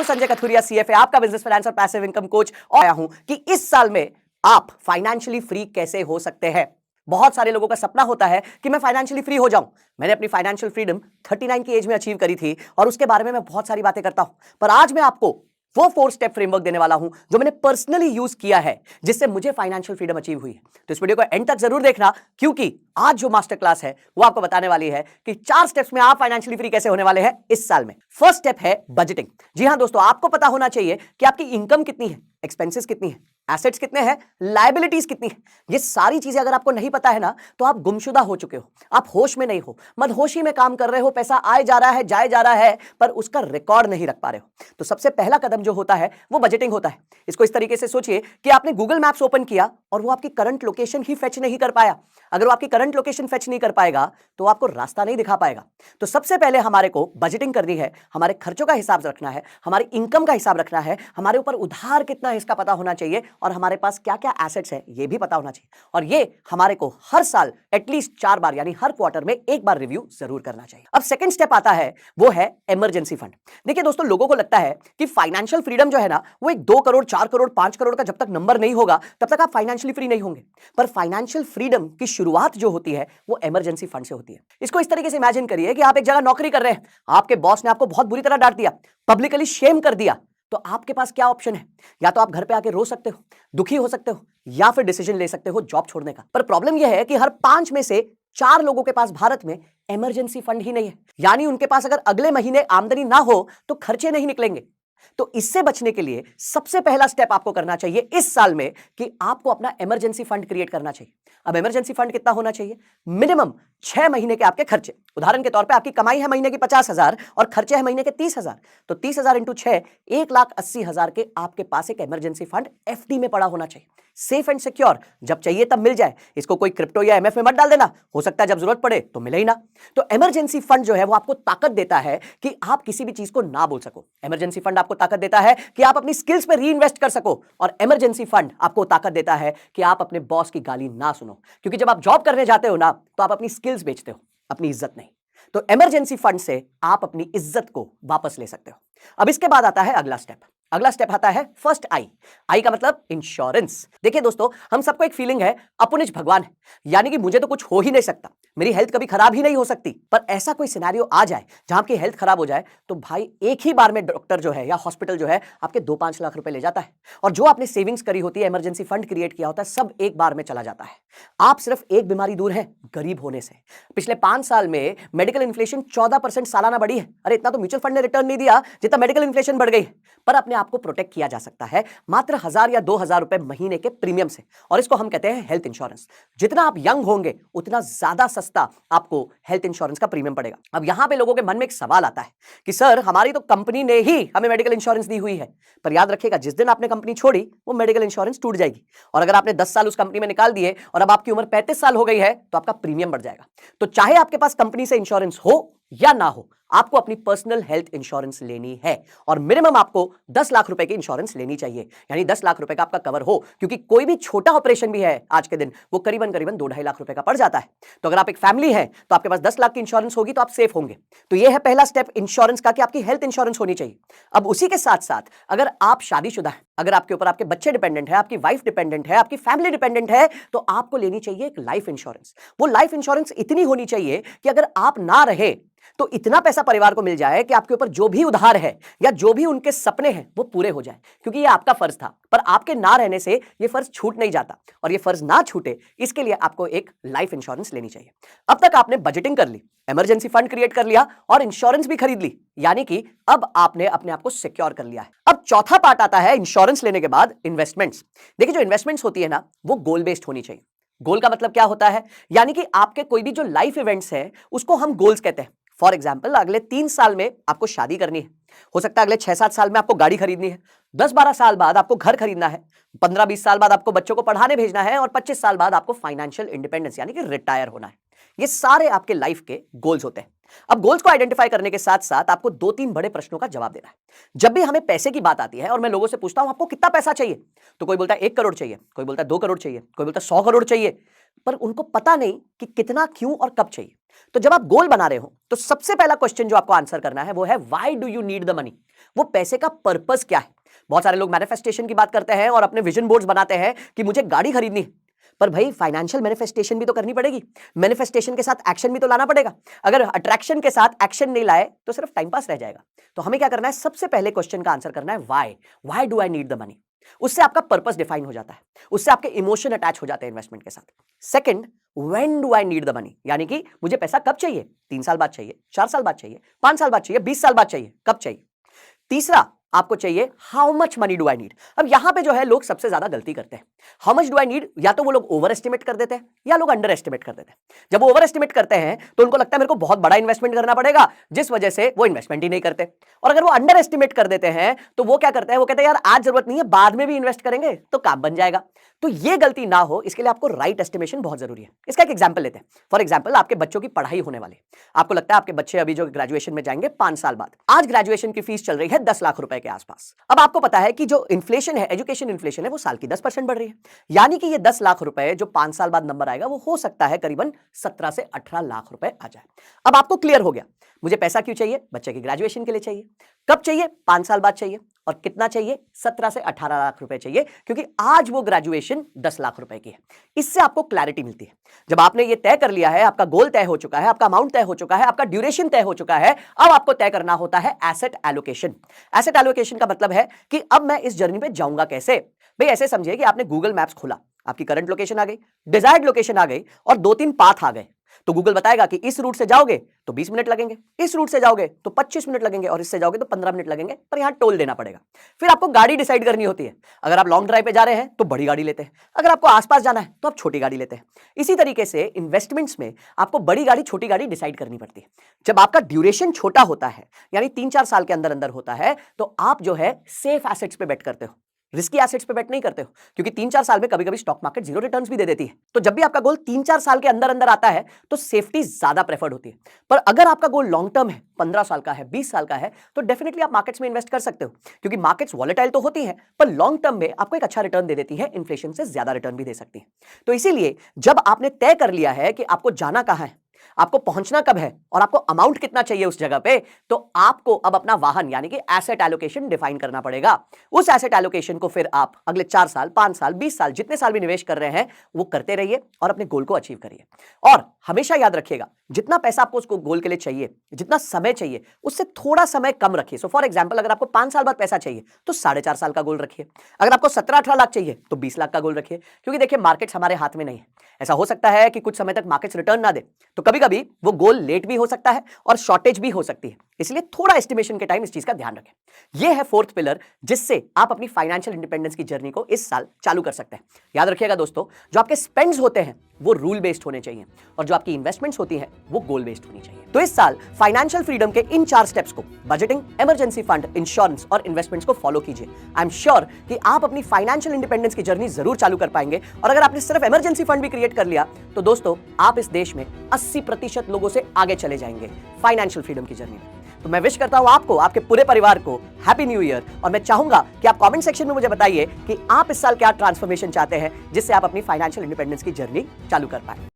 Sanjay Kathuria, CFA, आपका business finance और passive income coach, और आया हूं कि इस साल में आप फाइनेंशियली फ्री कैसे हो सकते हैं। बहुत सारे लोगों का सपना होता है कि मैं फाइनेंशियली फ्री हो जाऊं। मैंने अपनी फाइनेंशियल फ्रीडम 39 की एज में अचीव करी थी और उसके बारे में मैं बहुत सारी बातें करता हूं, पर आज मैं आपको वो 4 स्टेप फ्रेमवर्क देने वाला हूं जो मैंने पर्सनली यूज किया है, जिससे मुझे फाइनेंशियल फ्रीडम अचीव हुई है। तो इस वीडियो को एंड तक जरूर देखना, क्योंकि आज जो मास्टर क्लास है वो आपको बताने वाली है कि 4 स्टेप्स में आप फाइनेंशियली फ्री कैसे होने वाले हैं इस साल में। फर्स्ट स्टेप है बजटिंग। जी हां दोस्तों, आपको पता होना चाहिए कि आपकी इनकम कितनी है, एक्सपेंसेस कितनी है, एसेट्स कितने हैं, लायबिलिटीज कितनी है। ये सारी चीजें अगर आपको नहीं पता है ना, तो आप गुमशुदा हो चुके हो, आप होश में नहीं हो, मदहोशी में काम कर रहे हो, पैसा आए जा रहा है, जाए जा रहा है, पर उसका रिकॉर्ड नहीं रख पा रहे हो। तो सबसे पहला कदम जो होता है वो बजटिंग होता है। इसको इस तरीके से सोचिए कि आपने गूगल मैप्स ओपन किया और वो आपकी करंट लोकेशन ही फेच नहीं कर पाया। अगर वो आपकी करंट लोकेशन फेच नहीं कर पाएगा तो आपको रास्ता नहीं दिखा पाएगा। तो सबसे पहले हमारे को बजटिंग करनी है, हमारे खर्चों का हिसाब रखना है, हमारी इनकम का हिसाब रखना है, हमारे ऊपर उधार कितना है इसका पता होना चाहिए, और हमारे पास क्या क्या एसेट्स है ये भी पता होना चाहिए। और ये हमारे को हर साल एटलीस्ट 4 बार यानी हर क्वार्टर में एक बार रिव्यू जरूर करना चाहिए। अब सेकंड स्टेप आता है, वो है इमरजेंसी फंड। देखिए दोस्तों, लोगों को लगता है कि फाइनेंशियल फ्रीडम जो है ना, वो एक 2 करोड़ 4 करोड़ 5 करोड़ का जब तक नंबर नहीं होगा तब तक आप फाइनेंशियली फ्री नहीं होंगे। पर फाइनेंशियल फ्रीडम की शुरुआत जो होती है वो इमरजेंसी फंड से होती है। इसको इस तरीके से इमेजिन करिए कि आप एक जगह नौकरी कर रहे हैं, आपके बॉस ने आपको बहुत बुरी तरह डांट दिया, पब्लिकली शेम कर दिया, तो आपके पास क्या ऑप्शन है? या तो आप घर पे आके रो सकते हो, दुखी हो सकते हो, या फिर डिसीजन ले सकते हो जॉब छोड़ने का। पर प्रॉब्लम यह है कि हर 5 में से 4 लोगों के पास भारत में इमरजेंसी फंड ही नहीं है। यानी उनके पास अगर अगले महीने आमदनी ना हो तो खर्चे नहीं निकलेंगे। तो इससे बचने के लिए सबसे पहला स्टेप आपको करना चाहिए इस साल में कि आपको अपना इमरजेंसी फंड क्रिएट करना चाहिए। अब इमरजेंसी फंड कितना होना चाहिए? मिनिमम 6 महीने के आपके खर्चे। उदाहरण के तौर पे आपकी कमाई है महीने की 50,000 और खर्चे है महीने के 30,000, तो 30,000 इंटू 6, 1,80,000 के आपके पास एक इमरजेंसी फंड एफडी में पड़ा होना चाहिए। सेफ एंड सिक्योर, जब चाहिए तब मिल जाए। इसको कोई क्रिप्टो या एमएफ में मत डाल देना, हो सकता है जब जरूरत पड़े तो मिले ही ना। तो इमरजेंसी फंड जो है वो आपको ताकत देता है कि आप किसी भी चीज को ना बोल सको। इमरजेंसी फंड आपको ताकत देता है कि आप अपनी स्किल्स पे री इन्वेस्ट कर सको, और इमरजेंसी फंड आपको ताकत देता है कि आप अपने बॉस की गाली ना सुनो, क्योंकि जब आप जॉब करने जाते हो ना तो आप अपनी स्किल्स बेचते हो, अपनी इज्जत नहीं। तो इमरजेंसी फंड से आप अपनी इज्जत को वापस ले सकते हो। अब इसके बाद आता है अगला स्टेप। अगला स्टेप आता है फर्स्ट आई। आई का मतलब इंश्योरेंस। देखिए दोस्तों, हम सबको एक फीलिंग है अपुनिज भगवान है, यानी कि मुझे तो कुछ हो ही नहीं सकता, मेरी हेल्थ कभी खराब ही नहीं हो सकती। पर ऐसा कोई सिनेरियो आ जाए जहां आपकी हेल्थ खराब हो जाए, तो भाई एक ही बार में डॉक्टर जो है या हॉस्पिटल जो है आपके 2-5 लाख रुपए ले जाता है, और जो आपने सेविंग्स करी होती है, इमरजेंसी फंड क्रिएट किया होता है, सब एक बार में चला जाता है। आप सिर्फ एक बीमारी दूर है, गरीब होने से। पिछले 5 साल में मेडिकल इन्फ्लेशन 14% सालाना बढ़ी है। अरे इतना तो म्यूचुअल फंड ने रिटर्न नहीं दिया जितना मेडिकल इन्फ्लेशन बढ़ गई है। पर अपने आप को प्रोटेक्ट किया जा सकता है मात्र 1,000 या 2,000 रुपए महीने के प्रीमियम से, और इसको हम कहते हैं हेल्थ इंश्योरेंस। जितना आप यंग होंगे उतना ज्यादा सस्ता आपको हेल्थ इंश्योरेंस का प्रीमियम पड़ेगा। अब यहां पे लोगों के मन में एक सवाल आता है कि सर, हमारी तो कंपनी ने ही हमें मेडिकल इंश्योरेंस दी हुई है। पर याद रखिएगा, जिस दिन आपने कंपनी छोड़ी वो मेडिकल इंश्योरेंस टूट जाएगी, और अगर आपने 10 साल उस कंपनी में निकाल दिए और अब आपकी उम्र 35 साल हो गई है तो आपका प्रीमियम बढ़ जाएगा। तो चाहे आपके पास कंपनी से इंश्योरेंस हो या ना हो, आपको अपनी पर्सनल हेल्थ इंश्योरेंस लेनी है, और मिनिमम आपको 10 लाख रुपए की इंश्योरेंस लेनी चाहिए, यानी 10 लाख रुपए का आपका कवर हो, क्योंकि कोई भी छोटा ऑपरेशन भी है आज के दिन वो करीबन 2-2.5 लाख रुपए का पड़ जाता है। तो अगर आप एक फैमिली है तो आपके पास 10 लाख की इंश्योरेंस होगी तो आप सेफ होंगे। तो यह है पहला स्टेप इंश्योरेंस का कि आपकी हेल्थ इंश्योरेंस होनी चाहिए। अब उसी के साथ साथ अगर आप शादीशुदा है, अगर आपके ऊपर आपके बच्चे डिपेंडेंट है, आपकी वाइफ डिपेंडेंट है, आपकी फैमिली डिपेंडेंट है, तो आपको लेनी चाहिए एक लाइफ इंश्योरेंस। वो लाइफ इंश्योरेंस इतनी होनी चाहिए कि अगर आप ना रहे तो इतना पैसा परिवार को मिल जाए कि आपके ऊपर जो भी उधार है या जो भी उनके सपने हैं वो पूरे हो जाए, क्योंकि ये आपका फर्ज था। पर आपके ना रहने से ये फर्ज छूट नहीं जाता, और ये फर्ज ना छूटे इसके लिए आपको एक लाइफ इंश्योरेंस लेनी चाहिए। अब तक आपने बजटिंग कर ली, इमरजेंसी फंड क्रिएट कर लिया और इंश्योरेंस भी खरीद ली, यानी कि अब आपने अपने आप को सिक्योर कर लिया है। अब चौथा पार्ट आता है इंश्योरेंस लेने के बाद इन्वेस्टमेंट्स। देखिए, जो इन्वेस्टमेंट्स होती है ना, वो गोल बेस्ड होनी चाहिए। गोल का मतलब क्या होता है? यानी कि आपके कोई भी जो लाइफ इवेंट्स है उसको हम गोल्स कहते हैं। फॉर एग्जाम्पल, अगले 3 साल में आपको शादी करनी है, हो सकता है अगले 6-7 साल में आपको गाड़ी खरीदनी है, 10-12 साल बाद आपको घर खरीदना है, 15-20 साल बाद आपको बच्चों को पढ़ाने भेजना है, और 25 साल बाद आपको फाइनेंशियल इंडिपेंडेंस यानी कि रिटायर होना है। ये सारे आपके लाइफ के गोल्स होते हैं। अब गोल्स को आइडेंटिफाई करने के साथ साथ आपको 2-3 बड़े प्रश्नों का जवाब देना है। जब भी हमें पैसे की बात आती है और मैं लोगों से पूछता हूं आपको कितना पैसा चाहिए, तो कोई बोलता है 1 करोड़ चाहिए, कोई बोलता है 2 करोड़ चाहिए, कोई बोलता है 100 करोड़ चाहिए, पर उनको पता नहीं कि कितना, क्यों और कब चाहिए। तो जब आप गोल बना रहे हो तो सबसे पहला क्वेश्चन जो आपको आंसर करना है वो है why do you need the money. वो पैसे का पर्पस क्या है। बहुत सारे लोग मैनिफेस्टेशन की बात करते हैं और अपने विजन बोर्ड्स बनाते हैं कि मुझे गाड़ी खरीदनी है, पर भाई फाइनेंशियल मैनिफेस्टेशन भी तो करनी पड़ेगी। मैनिफेस्टेशन के साथ एक्शन भी तो लाना पड़ेगा। अगर अट्रैक्शन के साथ एक्शन नहीं लाए तो सिर्फ टाइम पास रह जाएगा। तो हमें क्या करना है, सबसे पहले क्वेश्चन का आंसर करना है why do I need the money. उससे आपका पर्पस डिफाइन हो जाता है, उससे आपके इमोशन अटैच हो जाते हैं इन्वेस्टमेंट के साथ। Second, when do I need the money, यानी कि मुझे पैसा कब चाहिए, 3 साल बाद चाहिए, 4 साल बाद चाहिए, 5 साल बाद चाहिए, 20 साल बाद चाहिए, कब चाहिए। तीसरा आपको चाहिए how much money do I need. अब यहां पे जो है लोग सबसे ज्यादा गलती करते हैं। How much do I need, या तो वो लोग ओवर एस्टिमेट कर देते हैं या लोग अंडर एस्टिमेट कर देते हैं। जब वो ओवर एस्टिमेट करते हैं तो उनको लगता है मेरे को बहुत बड़ा इन्वेस्टमेंट करना पड़ेगा, जिस वजह से वो इन्वेस्टमेंट ही नहीं करते। और अगर वो अंडर एस्टिमेट कर देते हैं तो वो क्या करते हैं, वो कहते हैं यार आज जरूरत नहीं है, बाद में भी इन्वेस्ट करेंगे तो काम बन जाएगा। तो ये गलती ना हो इसके लिए आपको राइट एस्टिमेशन बहुत जरूरी है। इसका एक एग्जांपल लेते हैं। फॉर एग्जांपल, आपके बच्चों की पढ़ाई होने वाली, आपको लगता है आपके बच्चे अभी जो ग्रेजुएशन में जाएंगे 5 साल बाद, आज ग्रेजुएशन की फीस चल रही है 10 लाख रुपए के आसपास। अब आपको पता है कि जो इन्फ्लेशन है, एजुकेशन इन्फ्लेशन है, वो साल की 10% बढ़ रही है, यानी कि ये 10 लाख रुपए जो 5 साल बाद नंबर आएगा वो हो सकता है करीबन 17 से 18 लाख रुपए आ जाए। अब आपको क्लियर हो गया मुझे पैसा क्यों चाहिए, बच्चे की ग्रेजुएशन के लिए चाहिए। कब चाहिए, 5 साल बाद चाहिए। और कितना चाहिए, 17 से 18 लाख रुपए चाहिए, क्योंकि आज वो ग्रेजुएशन 10 लाख रुपए की है। इससे आपको क्लैरिटी मिलती है। जब आपने ये तय कर लिया है, आपका गोल तय हो चुका है, आपका अमाउंट तय हो चुका है, आपका ड्यूरेशन तय हो चुका है, अब आपको तय करना होता है एसेट एलोकेशन। एसेट एलोकेशन का मतलब है कि अब मैं इस जर्नी पे जाऊंगा कैसे। भाई ऐसे समझिए कि आपने गूगल मैप्स खोला, आपकी करंट लोकेशन आ गई, डिजायर्ड लोकेशन आ गई और 2-3 पाथ आ गए। तो गूगल बताएगा कि इस रूट से जाओगे तो 20 मिनट लगेंगे, इस रूट से जाओगे तो 25 मिनट लगेंगे और इससे जाओगे तो 15 मिनट लगेंगे, पर यहां टोल देना पड़ेगा। फिर आपको गाड़ी डिसाइड करनी होती है। अगर आप लॉन्ग ड्राइव पे जा रहे हैं तो बड़ी गाड़ी लेते हैं, अगर आपको आसपास जाना है तो आप छोटी गाड़ी लेते हैं। इसी तरीके से इन्वेस्टमेंट्स में आपको बड़ी गाड़ी छोटी गाड़ी डिसाइड करनी पड़ती है। जब आपका ड्यूरेशन छोटा होता है, यानी 3-4 साल के अंदर अंदर होता है, तो आप जो है सेफ एसेट्स पे बेट करते हो, रिस्की एसेट्स पे बेट नहीं करते हो, क्योंकि 3-4 साल में कभी-कभी स्टॉक मार्केट 0 रिटर्न्स भी दे देती है। तो जब भी आपका गोल 3-4 साल के अंदर अंदर आता है तो सेफ्टी ज्यादा प्रेफर्ड होती है। पर अगर आपका गोल लॉन्ग टर्म है, 15 साल का है, 20 साल का है, तो डेफिनेटली आप मार्केट्स में इन्वेस्ट कर सकते हो, क्योंकि मार्केट्स वॉलेटाइल तो होती है पर लॉन्ग टर्म में आपको एक अच्छा रिटर्न दे देती है, इन्फ्लेशन से ज्यादा रिटर्न भी दे सकती है। तो इसीलिए जब आपने तय कर लिया है कि आपको जाना कहां है, आपको पहुंचना कब है और आपको अमाउंट कितना चाहिए उस जगह पे, तो आपको अब अपना वाहन यानी कि एसेट एलोकेशन डिफाइन करना पड़ेगा। उस एसेट एलोकेशन को फिर आप अगले 4 साल, 5 साल, 20 साल, जितने साल भी निवेश कर रहे हैं वो करते रहिए और अपने गोल को अचीव करिए। और हमेशा याद रखिएगा, जितना पैसा आपको उसको गोल के लिए चाहिए, जितना समय चाहिए, उससे थोड़ा समय कम रखिए। सो फॉर एग्जांपल, अगर आपको 5 साल बाद पैसा चाहिए तो 4.5 साल का गोल रखिए। अगर आपको 17-18 लाख चाहिए तो 20 लाख का गोल रखिए, क्योंकि देखिए मार्केट्स हमारे हाथ में नहीं है। ऐसा हो सकता है कि कुछ समय तक मार्केट्स रिटर्न ना दे, तो कभी कभी वो गोल लेट भी हो सकता है और शॉर्टेज भी हो सकती है। इसलिए थोड़ा एस्टिमेशन के टाइम इस चीज का ध्यान रखें। यह है 4th पिलर, जिससे आप अपनी फाइनेंशियल इंडिपेंडेंस की जर्नी को इस साल चालू कर सकते हैं। याद रखिएगा दोस्तों, जो आपके स्पेंड्स होते हैं वो रूल बेस्ड होने चाहिए और जो आपकी इन्वेस्टमेंट्स होती हैं वो गोल बेस्ड होनी चाहिए। तो इस साल फाइनेंशियल फ्रीडम के इन 4 स्टेप्स को, बजटिंग, इमरजेंसी फंड, इंश्योरेंस और इन्वेस्टमेंट्स को फॉलो कीजिए। आई एम श्योर कि आप अपनी फाइनेंशियल इंडिपेंडेंस की जर्नी जरूर चालू कर पाएंगे। और अगर आपने सिर्फ इमरजेंसी फंड भी क्रिएट कर लिया तो दोस्तों आप इस देश में 80% लोगों से आगे चले जाएंगे फाइनेंशियल फ्रीडम की जर्नी में। तो मैं विश करता हूं आपको, आपके पूरे परिवार को हैप्पी न्यू ईयर। और मैं चाहूंगा कि आप कमेंट सेक्शन में मुझे बताइए कि आप इस साल क्या ट्रांसफॉर्मेशन चाहते हैं, जिससे आप अपनी फाइनेंशियल इंडिपेंडेंस की जर्नी चालू कर पाए।